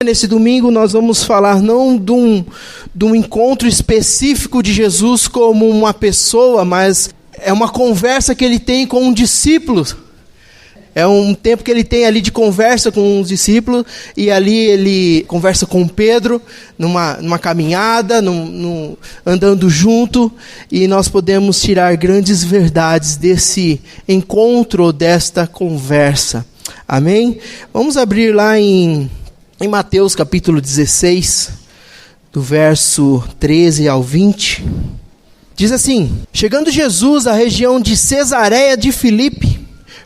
Nesse domingo nós vamos falar não de um encontro específico de Jesus como uma pessoa, mas é uma conversa que ele tem com um discípulo. É um tempo que ele tem ali de conversa com os discípulos, e ali ele conversa com Pedro, numa caminhada, andando junto, e nós podemos tirar grandes verdades desse encontro, desta conversa. Amém? Vamos abrir lá em Mateus capítulo 16, do verso 13 ao 20, diz assim: Chegando Jesus à região de Cesareia de Filipe,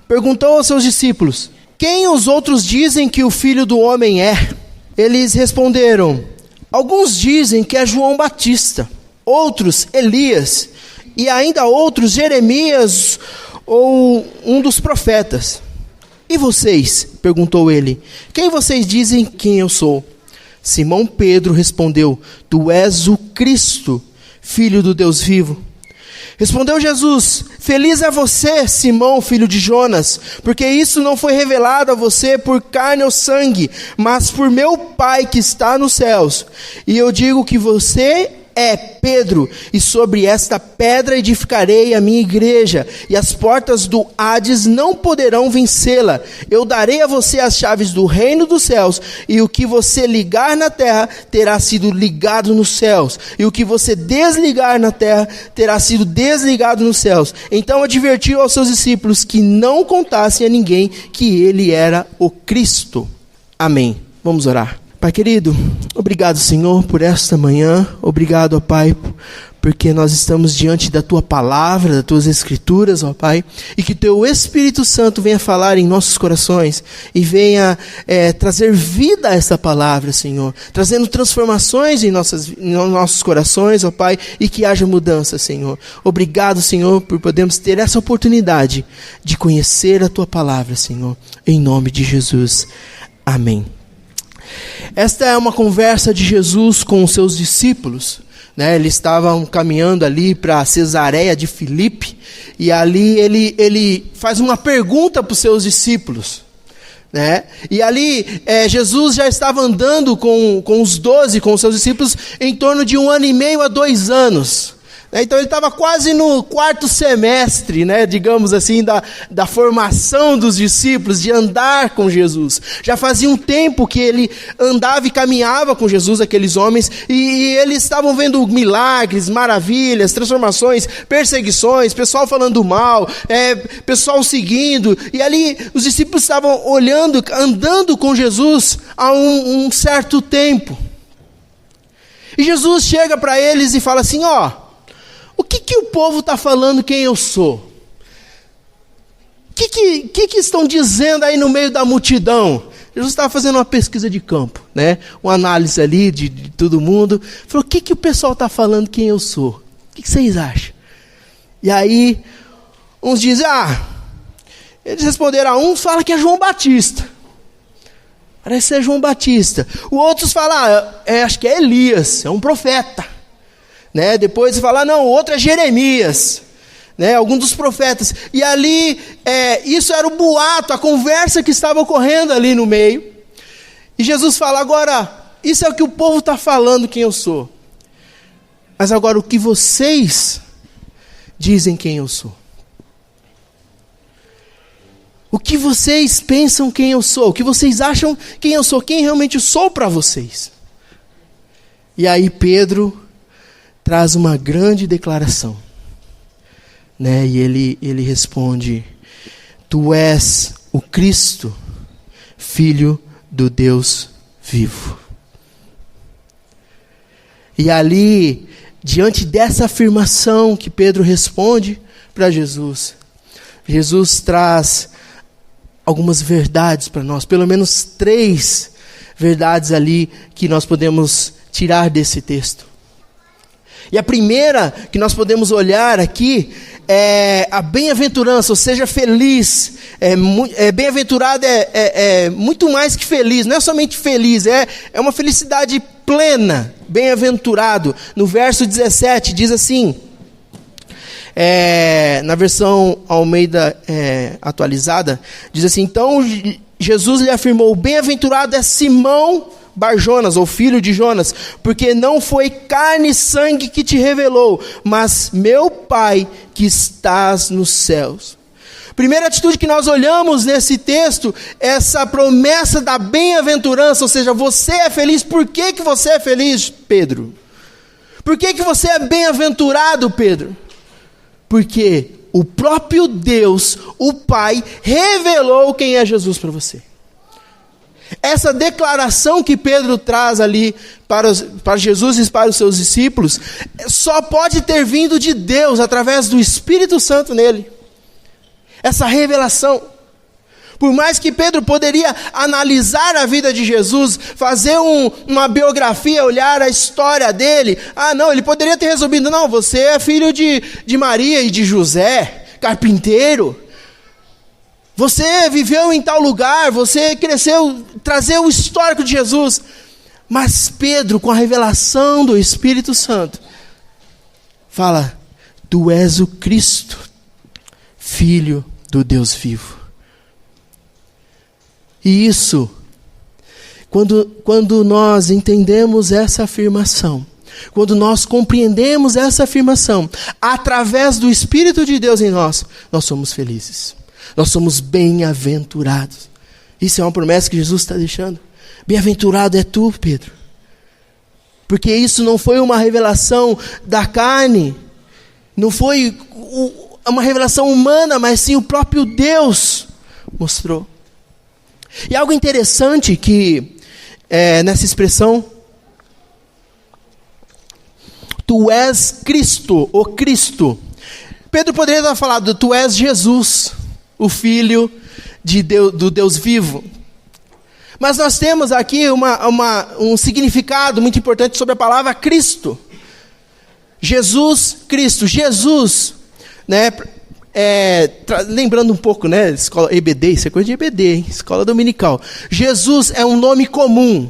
perguntou aos seus discípulos: Quem os outros dizem que o Filho do Homem é? Eles responderam: Alguns dizem que é João Batista, outros Elias, e ainda outros Jeremias ou um dos profetas. E vocês? Perguntou ele. Quem vocês dizem quem eu sou? Simão Pedro respondeu: Tu és o Cristo, filho do Deus vivo. Respondeu Jesus: Feliz é você, Simão, filho de Jonas, porque isso não foi revelado a você por carne ou sangue, mas por meu Pai que está nos céus. E eu digo que você é Pedro, e sobre esta pedra edificarei a minha igreja, e as portas do Hades não poderão vencê-la. Eu darei a você as chaves do reino dos céus, e o que você ligar na terra terá sido ligado nos céus, e o que você desligar na terra terá sido desligado nos céus. Então advertiu aos seus discípulos que não contassem a ninguém que ele era o Cristo. Amém. Vamos orar. Pai querido, obrigado, Senhor, por esta manhã. Obrigado, ó Pai, porque nós estamos diante da Tua palavra, das Tuas Escrituras, ó Pai, e que Teu Espírito Santo venha falar em nossos corações e venha trazer vida a essa palavra, Senhor, trazendo transformações em nossos corações, ó Pai, e que haja mudança, Senhor. Obrigado, Senhor, por podermos ter essa oportunidade de conhecer a Tua palavra, Senhor, em nome de Jesus. Amém. Esta é uma conversa de Jesus com os seus discípulos, né? Eles estavam caminhando ali para Cesareia de Filipe, e ali ele faz uma pergunta para os seus discípulos, né? E ali Jesus já estava andando com os 12, com os seus discípulos, em torno de 1 ano e meio a 2 anos. Então ele estava quase no 4º semestre, né, digamos assim, da formação dos discípulos, de andar com Jesus. Já fazia um tempo que ele andava e caminhava com Jesus, aqueles homens, e eles estavam vendo milagres, maravilhas, transformações, perseguições, pessoal falando mal, pessoal seguindo, e ali os discípulos estavam olhando, andando com Jesus há um certo tempo. E Jesus chega para eles e fala assim: o que o povo está falando quem eu sou? O que estão dizendo aí no meio da multidão? Jesus estava fazendo uma pesquisa de campo, né? Uma análise ali de todo mundo. Falou: o que o pessoal está falando quem eu sou? O que vocês acham? E aí, uns dizem: eles responderam. Uns falam que é João Batista. Parece ser João Batista. Os outros falam: acho que é Elias, é um profeta. Né? Depois fala: não, o outro é Jeremias, né? Algum dos profetas. E ali, isso era o boato, a conversa que estava ocorrendo ali no meio. E Jesus fala: agora, isso é o que o povo está falando quem eu sou. Mas agora, o que vocês dizem quem eu sou? O que vocês pensam quem eu sou? O que vocês acham quem eu sou? Quem realmente sou para vocês? E aí Pedro traz uma grande declaração, né? E ele responde: Tu és o Cristo, Filho do Deus vivo. E ali, diante dessa afirmação que Pedro responde para Jesus, Jesus traz algumas verdades para nós, pelo menos 3 verdades ali que nós podemos tirar desse texto. E a primeira que nós podemos olhar aqui é a bem-aventurança, ou seja, feliz. Bem-aventurado é muito mais que feliz, não é somente feliz, é uma felicidade plena, bem-aventurado. No verso 17 diz assim, na versão Almeida atualizada, diz assim: então Jesus lhe afirmou: bem-aventurado é Simão, Bar-Jonas, ou filho de Jonas, porque não foi carne e sangue que te revelou, mas meu Pai que estás nos céus. Primeira atitude que nós olhamos nesse texto, essa promessa da bem-aventurança, ou seja, você é feliz. Por que você é feliz, Pedro? Por que você é bem-aventurado, Pedro? Porque o próprio Deus, o Pai, revelou quem é Jesus para você. Essa declaração que Pedro traz ali para Jesus e para os seus discípulos, só pode ter vindo de Deus, através do Espírito Santo nele. Essa revelação. Por mais que Pedro poderia analisar a vida de Jesus, fazer uma biografia, olhar a história dele. Não, ele poderia ter resumido, não, você é filho de Maria e de José, carpinteiro. Você viveu em tal lugar, você cresceu, trazer o histórico de Jesus. Mas Pedro, com a revelação do Espírito Santo, fala, tu és o Cristo, Filho do Deus vivo. E isso, quando nós entendemos essa afirmação, quando nós compreendemos essa afirmação, através do Espírito de Deus em nós, nós somos felizes. Nós somos bem-aventurados. Isso é uma promessa que Jesus está deixando. Bem-aventurado é tu, Pedro. Porque isso não foi uma revelação da carne, não foi uma revelação humana, mas sim o próprio Deus mostrou. E algo interessante que, nessa expressão, tu és Cristo, o Cristo. Pedro poderia ter falado, tu és Jesus, o Filho de Deus, do Deus vivo. Mas nós temos aqui um significado muito importante sobre a palavra Cristo. Jesus, Cristo. Jesus, né, lembrando um pouco, né, escola EBD, isso é coisa de EBD, hein? Escola dominical. Jesus é um nome comum,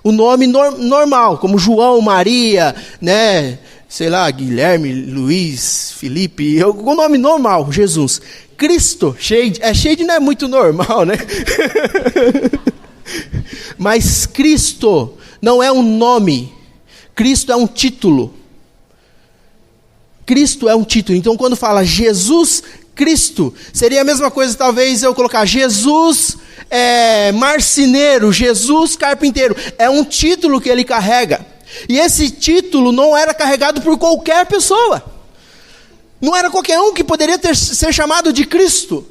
um nome normal, como João, Maria, né, sei lá, Guilherme, Luiz, Felipe, um nome normal, Jesus. Cristo, Shade não é muito normal, né? Mas Cristo não é um nome, Cristo é um título. Cristo é um título. Então quando fala Jesus Cristo, seria a mesma coisa talvez eu colocar Jesus marceneiro, Jesus carpinteiro. É um título que ele carrega. E esse título não era carregado por qualquer pessoa. Não era qualquer um que poderia ser chamado de Cristo.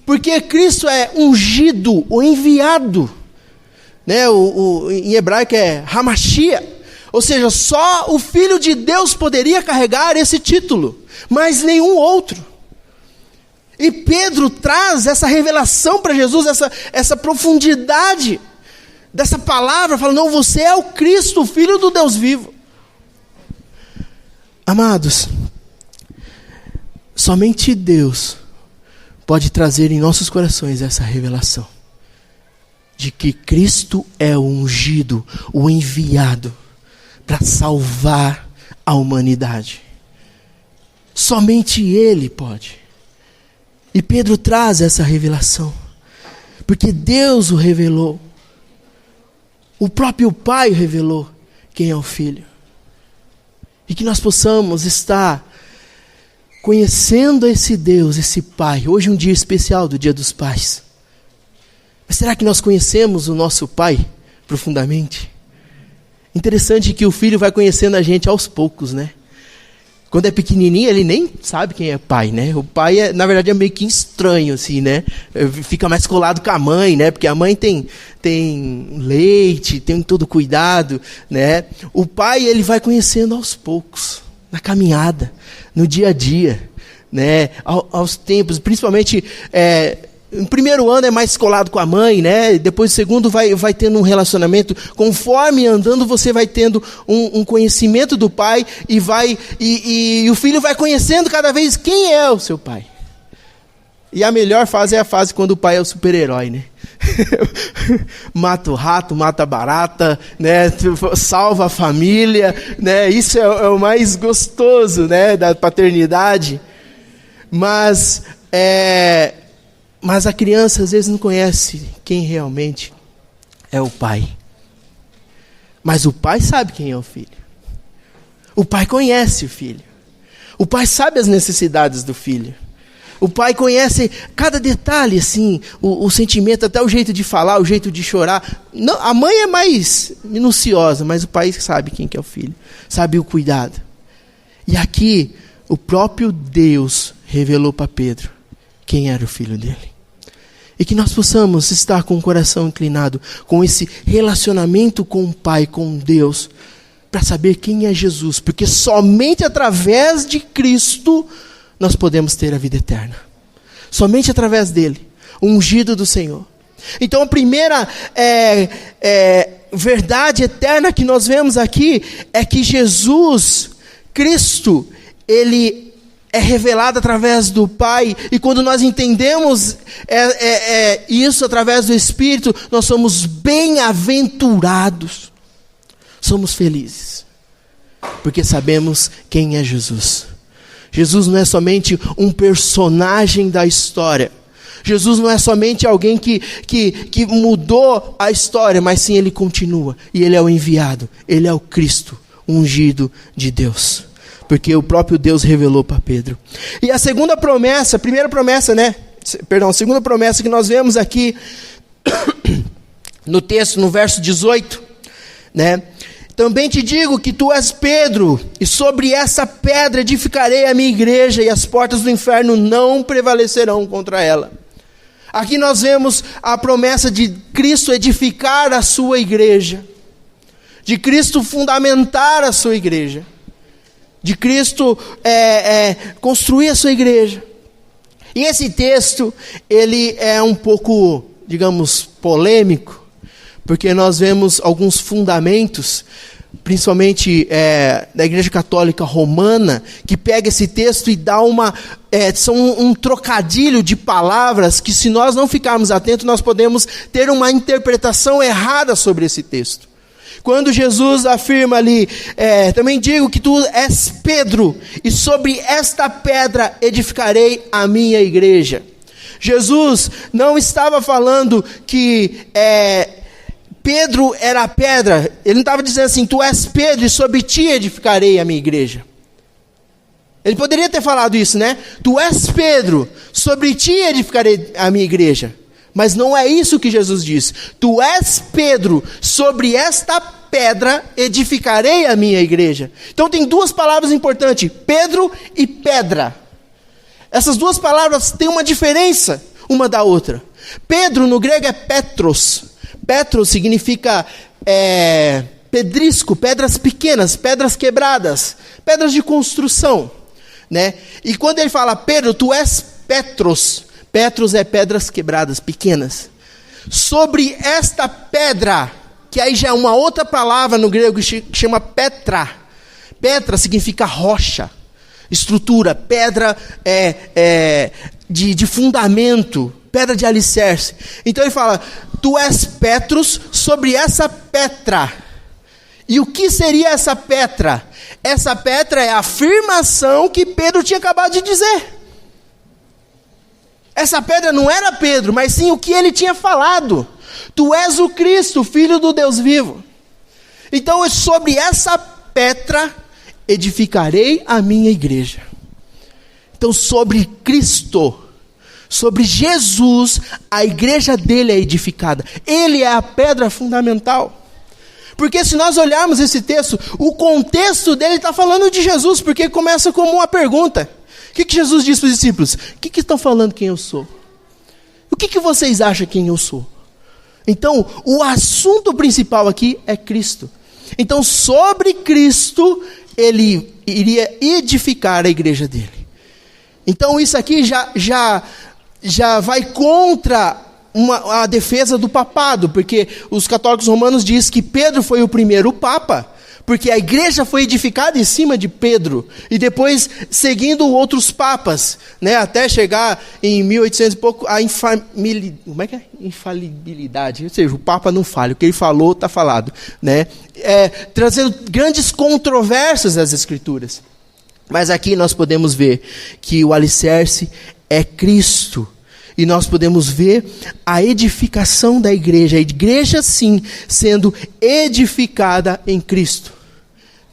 Porque Cristo é ungido, o enviado. Né? Em hebraico é Hamashia. Ou seja, só o Filho de Deus poderia carregar esse título, mas nenhum outro. E Pedro traz essa revelação para Jesus, essa profundidade dessa palavra, falando, não, você é o Cristo, o Filho do Deus vivo. Amados, somente Deus pode trazer em nossos corações essa revelação, de que Cristo é o ungido, o enviado, para salvar a humanidade. Somente Ele pode. E Pedro traz essa revelação, porque Deus o revelou. O próprio Pai revelou quem é o Filho. E que nós possamos estar conhecendo esse Deus, esse Pai. Hoje é um dia especial do Dia dos Pais. Mas será que nós conhecemos o nosso Pai profundamente? Interessante que o filho vai conhecendo a gente aos poucos, né? Quando é pequenininho, ele nem sabe quem é pai, né? O pai, na verdade, é meio que estranho, assim, né? Fica mais colado com a mãe, né? Porque a mãe tem leite, tem todo cuidado, né? O pai, ele vai conhecendo aos poucos, na caminhada, no dia a dia, né? Aos tempos, principalmente... No primeiro ano é mais colado com a mãe, né? Depois o segundo vai tendo um relacionamento. Conforme andando, você vai tendo um conhecimento do pai e o filho vai conhecendo cada vez quem é o seu pai. E a melhor fase é a fase quando o pai é o super-herói, né? Mata o rato, mata a barata, né? Salva a família, né? Isso é o mais gostoso, né? Da paternidade. Mas a criança às vezes não conhece quem realmente é o pai. Mas o pai sabe quem é o filho. O pai conhece o filho. O pai sabe as necessidades do filho. O pai conhece cada detalhe, assim, o sentimento, até o jeito de falar, o jeito de chorar. Não, a mãe é mais minuciosa, mas o pai sabe quem que é o filho, sabe o cuidado. E aqui, o próprio Deus revelou para Pedro quem era o filho dele. E que nós possamos estar com o coração inclinado, com esse relacionamento com o Pai, com Deus, para saber quem é Jesus, porque somente através de Cristo nós podemos ter a vida eterna. Somente através dele, o ungido do Senhor. Então a primeira verdade eterna que nós vemos aqui é que Jesus, Cristo, ele é revelado através do Pai, e quando nós entendemos isso através do Espírito, nós somos bem-aventurados, somos felizes, porque sabemos quem é Jesus. Jesus não é somente um personagem da história. Jesus não é somente alguém que mudou a história, mas sim ele continua. E ele é o enviado. Ele é o Cristo, ungido de Deus. Porque o próprio Deus revelou para Pedro. E a segunda promessa que nós vemos aqui no texto, no verso 18, né? Também te digo que tu és Pedro, e sobre essa pedra edificarei a minha igreja, e as portas do inferno não prevalecerão contra ela. Aqui nós vemos a promessa de Cristo edificar a sua igreja, de Cristo fundamentar a sua igreja, de Cristo construir a sua igreja. E esse texto, ele é um pouco, digamos, polêmico, porque nós vemos alguns fundamentos, principalmente da Igreja Católica Romana, que pega esse texto e dá são um trocadilho de palavras que, se nós não ficarmos atentos, nós podemos ter uma interpretação errada sobre esse texto. Quando Jesus afirma ali, também digo que tu és Pedro, e sobre esta pedra edificarei a minha igreja. Jesus não estava falando que Pedro era a pedra. Ele não estava dizendo assim, tu és Pedro e sobre ti edificarei a minha igreja. Ele poderia ter falado isso, né? Tu és Pedro, sobre ti edificarei a minha igreja. Mas não é isso que Jesus diz. Tu és Pedro, sobre esta pedra edificarei a minha igreja. Então tem duas palavras importantes, Pedro e pedra. Essas duas palavras têm uma diferença uma da outra. Pedro no grego é Petros. Petros significa pedrisco, pedras pequenas, pedras quebradas, pedras de construção, né? E quando ele fala Pedro, tu és Petros. Petros é pedras quebradas, pequenas. Sobre esta pedra, que aí já é uma outra palavra no grego que chama Petra. Petra significa rocha, estrutura, pedra de fundamento, pedra de alicerce. Então ele fala, tu és Petros sobre essa Petra. E o que seria essa Petra? Essa Petra é a afirmação que Pedro tinha acabado de dizer. Essa pedra não era Pedro, mas sim o que ele tinha falado. Tu és o Cristo, Filho do Deus vivo. Então, sobre essa pedra edificarei a minha igreja. Então, sobre Cristo, sobre Jesus, a igreja dele é edificada. Ele é a pedra fundamental. Porque se nós olharmos esse texto, o contexto dele está falando de Jesus, porque começa como uma pergunta. O que Jesus disse para os discípulos? O que estão falando quem eu sou? O que vocês acham quem eu sou? Então, o assunto principal aqui é Cristo. Então, sobre Cristo, ele iria edificar a igreja dele. Então, isso aqui já vai contra a defesa do papado, porque os católicos romanos dizem que Pedro foi o primeiro papa, porque a igreja foi edificada em cima de Pedro, e depois seguindo outros papas, né, até chegar em 1800 e pouco a infalibilidade, ou seja, o papa não falha, o que ele falou está falado, né, trazendo grandes controvérsias das escrituras. Mas aqui nós podemos ver que o alicerce é Cristo. E nós podemos ver a edificação da igreja. A igreja, sim, sendo edificada em Cristo.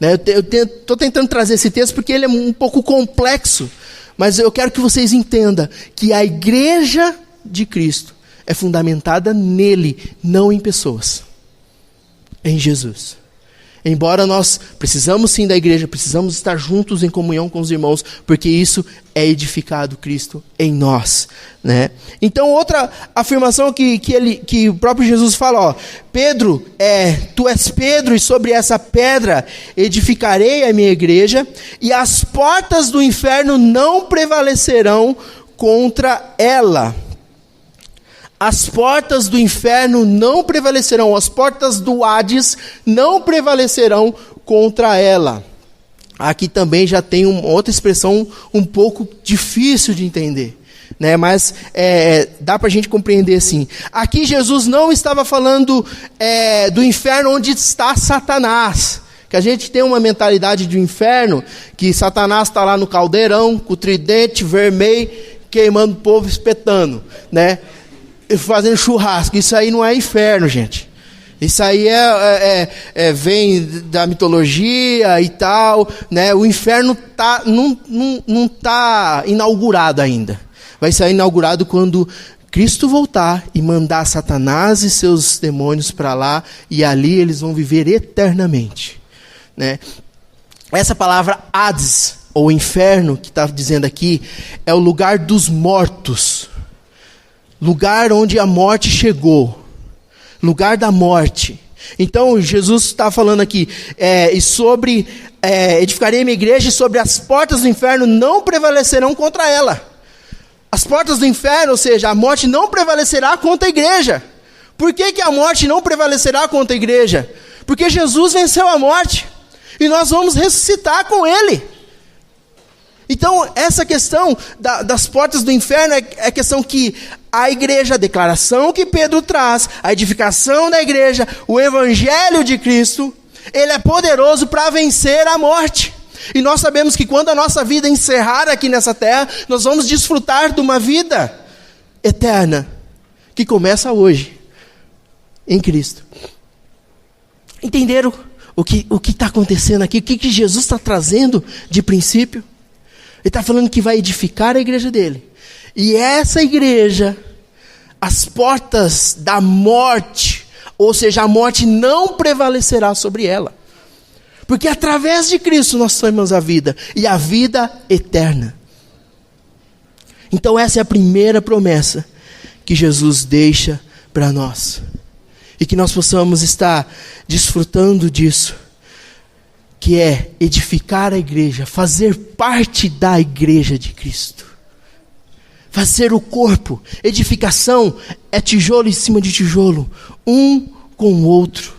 Eu estou tentando trazer esse texto porque ele é um pouco complexo. Mas eu quero que vocês entendam que a igreja de Cristo é fundamentada nele, não em pessoas. Em Jesus. Embora nós precisamos sim da igreja, precisamos estar juntos em comunhão com os irmãos, porque isso é edificado Cristo em nós, né? Então outra afirmação que o próprio Jesus fala, ó, Pedro, tu és Pedro, e sobre essa pedra edificarei a minha igreja, e as portas do inferno não prevalecerão contra ela. As portas do inferno não prevalecerão, as portas do Hades não prevalecerão contra ela. Aqui também já tem outra expressão um pouco difícil de entender, né? Mas dá para a gente compreender assim. Aqui Jesus não estava falando do inferno onde está Satanás. Que a gente tem uma mentalidade do inferno, que Satanás está lá no caldeirão, com o tridente vermelho, queimando o povo, espetando, né? Fazendo churrasco. Isso aí não é inferno, gente. Isso aí vem da mitologia e tal, né? O inferno não está inaugurado ainda. Vai ser inaugurado quando Cristo voltar e mandar Satanás e seus demônios para lá, e ali eles vão viver eternamente, né? Essa palavra Hades, ou inferno, que está dizendo aqui, é o lugar dos mortos. Lugar onde a morte chegou. Lugar da morte. Então, Jesus está falando aqui, edificarei a minha igreja, e sobre as portas do inferno não prevalecerão contra ela. As portas do inferno, ou seja, a morte não prevalecerá contra a igreja. Por que a morte não prevalecerá contra a igreja? Porque Jesus venceu a morte, e nós vamos ressuscitar com Ele. Então, essa questão das portas do inferno é questão que a igreja, a declaração que Pedro traz, a edificação da igreja, o evangelho de Cristo, ele é poderoso para vencer a morte. E nós sabemos que quando a nossa vida encerrar aqui nessa terra, nós vamos desfrutar de uma vida eterna, que começa hoje, em Cristo. Entenderam o que está acontecendo aqui? O que Jesus está trazendo de princípio? Ele está falando que vai edificar a igreja dele. E essa igreja, as portas da morte, ou seja, a morte não prevalecerá sobre ela. Porque através de Cristo nós temos a vida, e a vida eterna. Então essa é a primeira promessa que Jesus deixa para nós. E que nós possamos estar desfrutando disso. Que é edificar a igreja, fazer parte da igreja de Cristo. Fazer o corpo. Edificação é tijolo em cima de tijolo, um com o outro,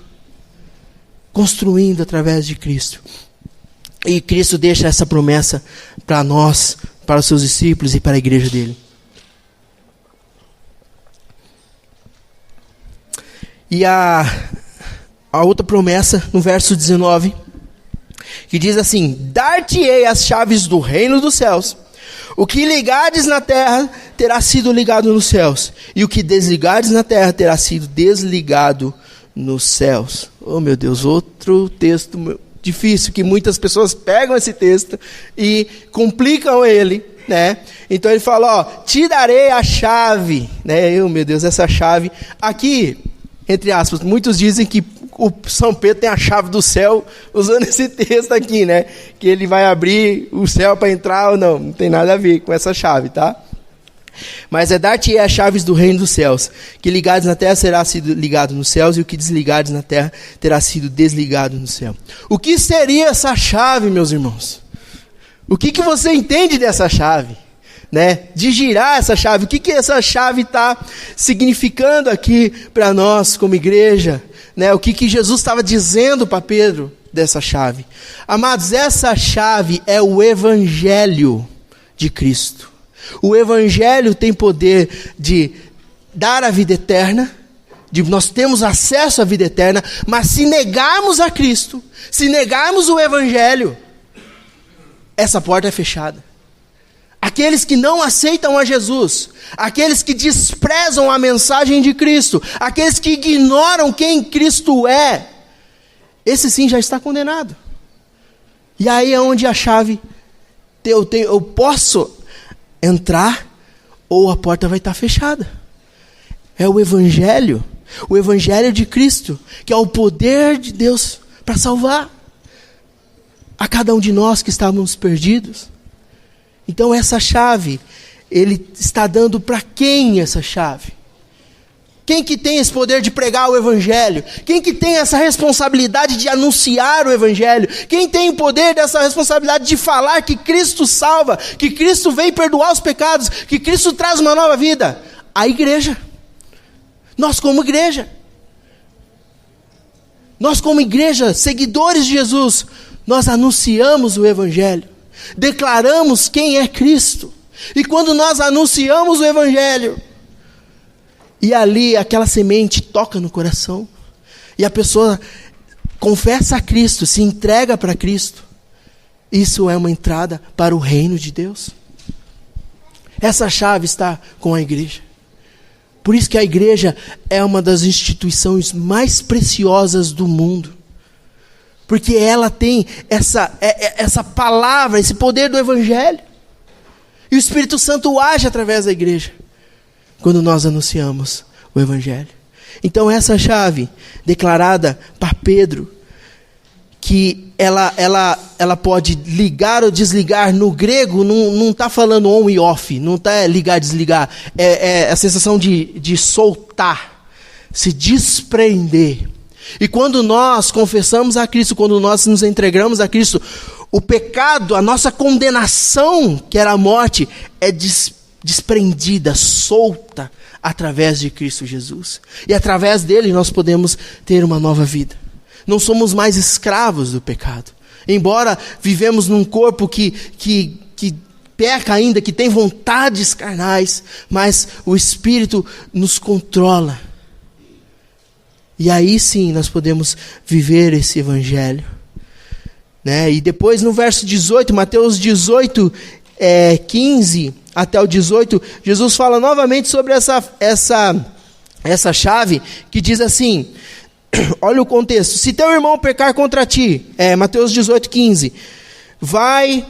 construindo através de Cristo. E Cristo deixa essa promessa para nós, para os seus discípulos e para a igreja dele. E a outra promessa, no verso 19, que diz assim: dar-te-ei as chaves do reino dos céus. O que ligares na terra terá sido ligado nos céus, e o que desligares na terra terá sido desligado nos céus. Oh meu Deus, outro texto difícil, que muitas pessoas pegam esse texto e complicam ele, né? Então ele fala, ó, te darei a chave, né? Oh meu Deus, essa chave aqui, entre aspas, muitos dizem que o São Pedro tem a chave do céu, usando esse texto aqui, né? Que ele vai abrir o céu para entrar ou não. Não tem nada a ver com essa chave, tá? Mas dar-te as chaves do reino dos céus. Que ligados na terra será sido ligado nos céus, e o que desligados na terra terá sido desligado no céu. O que seria essa chave, meus irmãos? O que você entende dessa chave? Né? De girar essa chave. O que essa chave está significando aqui para nós como igreja? Né? O que Jesus estava dizendo para Pedro dessa chave? Amados, essa chave é o evangelho de Cristo. O evangelho tem poder de dar a vida eterna, nós temos acesso à vida eterna, mas se negarmos a Cristo, se negarmos o evangelho, essa porta é fechada. Aqueles que não aceitam a Jesus, aqueles que desprezam a mensagem de Cristo, aqueles que ignoram quem Cristo é, esse sim já está condenado. E aí é onde a chave, eu posso entrar ou a porta vai estar fechada. É o Evangelho de Cristo, que é o poder de Deus para salvar a cada um de nós que estávamos perdidos. Então essa chave, ele está dando para quem essa chave? Quem que tem esse poder de pregar o Evangelho? Quem que tem essa responsabilidade de anunciar o Evangelho? Quem tem o poder dessa responsabilidade de falar que Cristo salva, que Cristo veio perdoar os pecados, que Cristo traz uma nova vida? A igreja. Nós como igreja. Nós como igreja, seguidores de Jesus, nós anunciamos o Evangelho. Declaramos quem é Cristo. E quando nós anunciamos o Evangelho, e ali aquela semente toca no coração, e a pessoa confessa a Cristo, se entrega para Cristo, isso é uma entrada para o reino de Deus. Essa chave está com a igreja. Por isso que a igreja é uma das instituições mais preciosas do mundo. Porque ela tem essa palavra, esse poder do Evangelho. E o Espírito Santo age através da igreja, quando nós anunciamos o Evangelho. Então essa chave, declarada para Pedro, que ela pode ligar ou desligar, no grego não está falando on e off, não está ligar, desligar, é a sensação de soltar, se desprender. E quando nós confessamos a Cristo, quando nós nos entregamos a Cristo, o pecado, a nossa condenação, que era a morte, é desprendida, solta, através de Cristo Jesus. E através dele nós podemos ter uma nova vida. Não somos mais escravos do pecado. Embora vivemos num corpo que peca ainda, que tem vontades carnais, mas o Espírito nos controla. E aí sim nós podemos viver esse Evangelho. Né? E depois no verso 18, Mateus 18, 15 até o 18, Jesus fala novamente sobre essa chave, que diz assim, olha o contexto: se teu irmão pecar contra ti, Mateus 18, 15, vai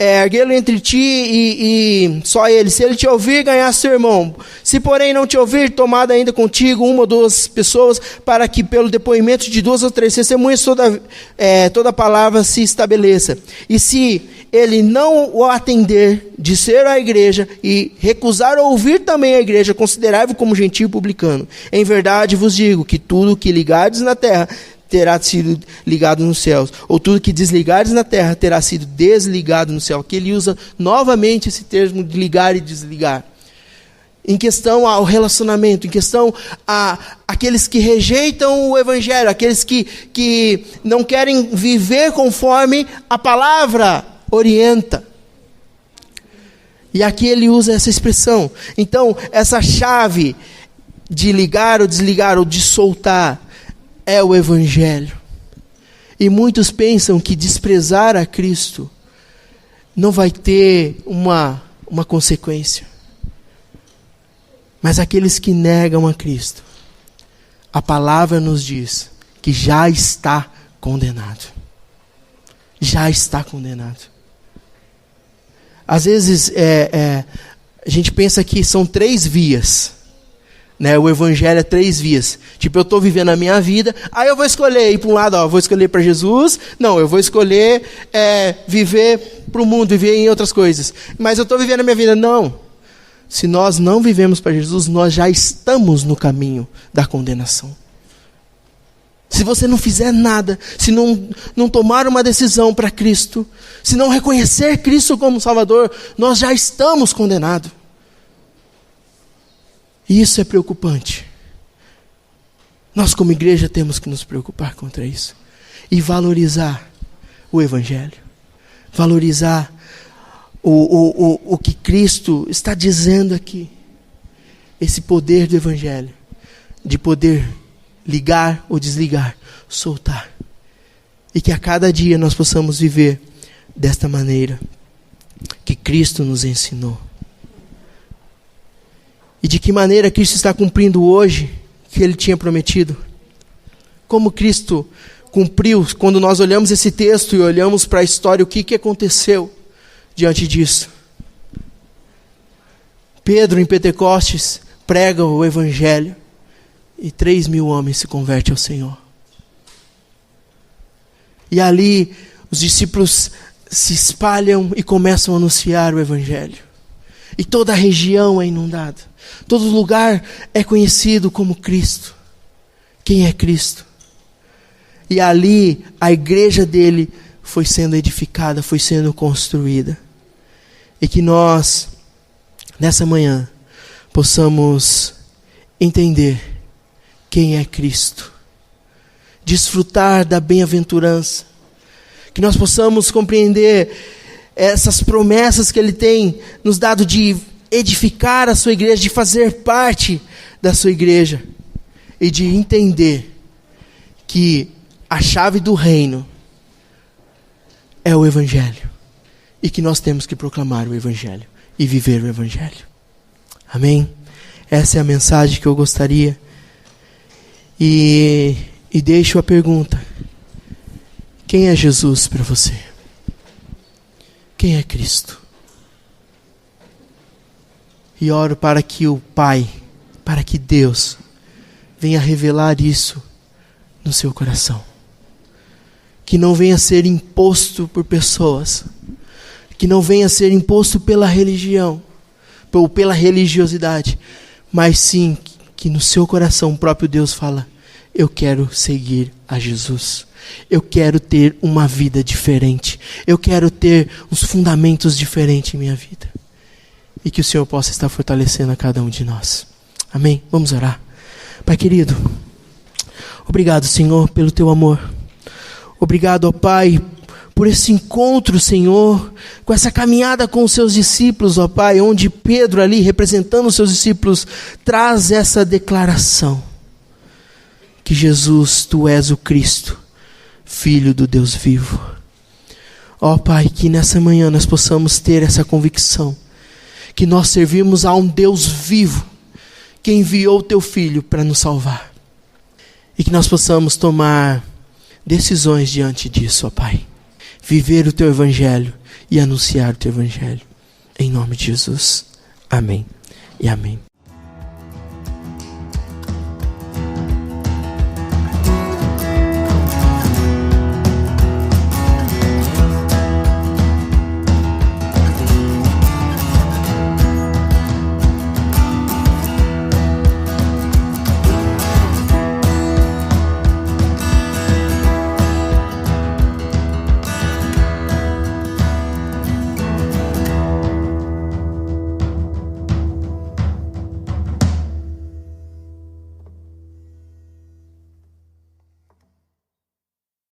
erguê-lo entre ti e só ele. Se ele te ouvir, ganhar seu irmão. Se porém não te ouvir, tomada ainda contigo uma ou duas pessoas, para que pelo depoimento de 2 ou 3 testemunhas toda palavra se estabeleça. E se ele não o atender, disser à igreja e recusar ouvir também a igreja, considerai-o como gentio publicano. Em verdade vos digo que tudo que ligardes na terra terá sido ligado nos céus, ou tudo que desligares na terra terá sido desligado no céu. Aqui ele usa novamente esse termo de ligar e desligar. Em questão ao relacionamento, em questão a aqueles que rejeitam o Evangelho, aqueles que não querem viver conforme a palavra orienta. E aqui ele usa essa expressão. Então, essa chave de ligar ou desligar, ou de soltar, é o Evangelho. E muitos pensam que desprezar a Cristo não vai ter uma consequência. Mas aqueles que negam a Cristo, a palavra nos diz que já está condenado. Já está condenado. Às vezes a gente pensa que são 3 vias. Né, o Evangelho é 3 vias. Tipo, eu estou vivendo a minha vida, aí eu vou escolher ir para um lado, vou escolher para Jesus. Não, eu vou escolher viver para o mundo, viver em outras coisas. Mas eu estou vivendo a minha vida. Não. Se nós não vivemos para Jesus, nós já estamos no caminho da condenação. Se você não fizer nada, se não tomar uma decisão para Cristo, se não reconhecer Cristo como Salvador, nós já estamos condenados. E isso é preocupante. Nós como igreja temos que nos preocupar contra isso. E valorizar o Evangelho. Valorizar o que Cristo está dizendo aqui. Esse poder do Evangelho. De poder ligar ou desligar. Soltar. E que a cada dia nós possamos viver desta maneira. que Cristo nos ensinou. E de que maneira Cristo está cumprindo hoje o que Ele tinha prometido. Como Cristo cumpriu, quando nós olhamos esse texto e olhamos para a história, o que aconteceu diante disso. Pedro, em Pentecostes, prega o Evangelho e 3.000 homens se convertem ao Senhor. E ali os discípulos se espalham e começam a anunciar o Evangelho. E toda a região é inundada. Todo lugar é conhecido como Cristo. Quem é Cristo? E ali a igreja dele foi sendo edificada, foi sendo construída. E que nós, nessa manhã, possamos entender quem é Cristo. Desfrutar da bem-aventurança. Que nós possamos compreender essas promessas que Ele tem nos dado de edificar a sua igreja, de fazer parte da sua igreja. E de entender que a chave do reino é o Evangelho. E que nós temos que proclamar o Evangelho e viver o Evangelho. Amém? Essa é a mensagem que eu gostaria. E deixo a pergunta. Quem é Jesus para você? Quem é Cristo? E oro para que o Pai, para que Deus venha revelar isso no seu coração. Que não venha ser imposto por pessoas. Que não venha ser imposto pela religião, ou pela religiosidade. Mas sim, que no seu coração o próprio Deus fala: eu quero seguir a Jesus. Eu quero ter uma vida diferente. Eu quero ter os fundamentos diferentes em minha vida. E que o Senhor possa estar fortalecendo a cada um de nós. Amém? Vamos orar. Pai querido, obrigado, Senhor, pelo teu amor. Obrigado, ó Pai, por esse encontro, Senhor, com essa caminhada com os seus discípulos, ó Pai, onde Pedro ali, representando os seus discípulos, traz essa declaração. Que Jesus, Tu és o Cristo, Filho do Deus vivo. Ó Pai, que nessa manhã nós possamos ter essa convicção, que nós servimos a um Deus vivo, que enviou o Teu Filho para nos salvar. E que nós possamos tomar decisões diante disso, ó Pai. Viver o Teu Evangelho e anunciar o Teu Evangelho. Em nome de Jesus. Amém e amém.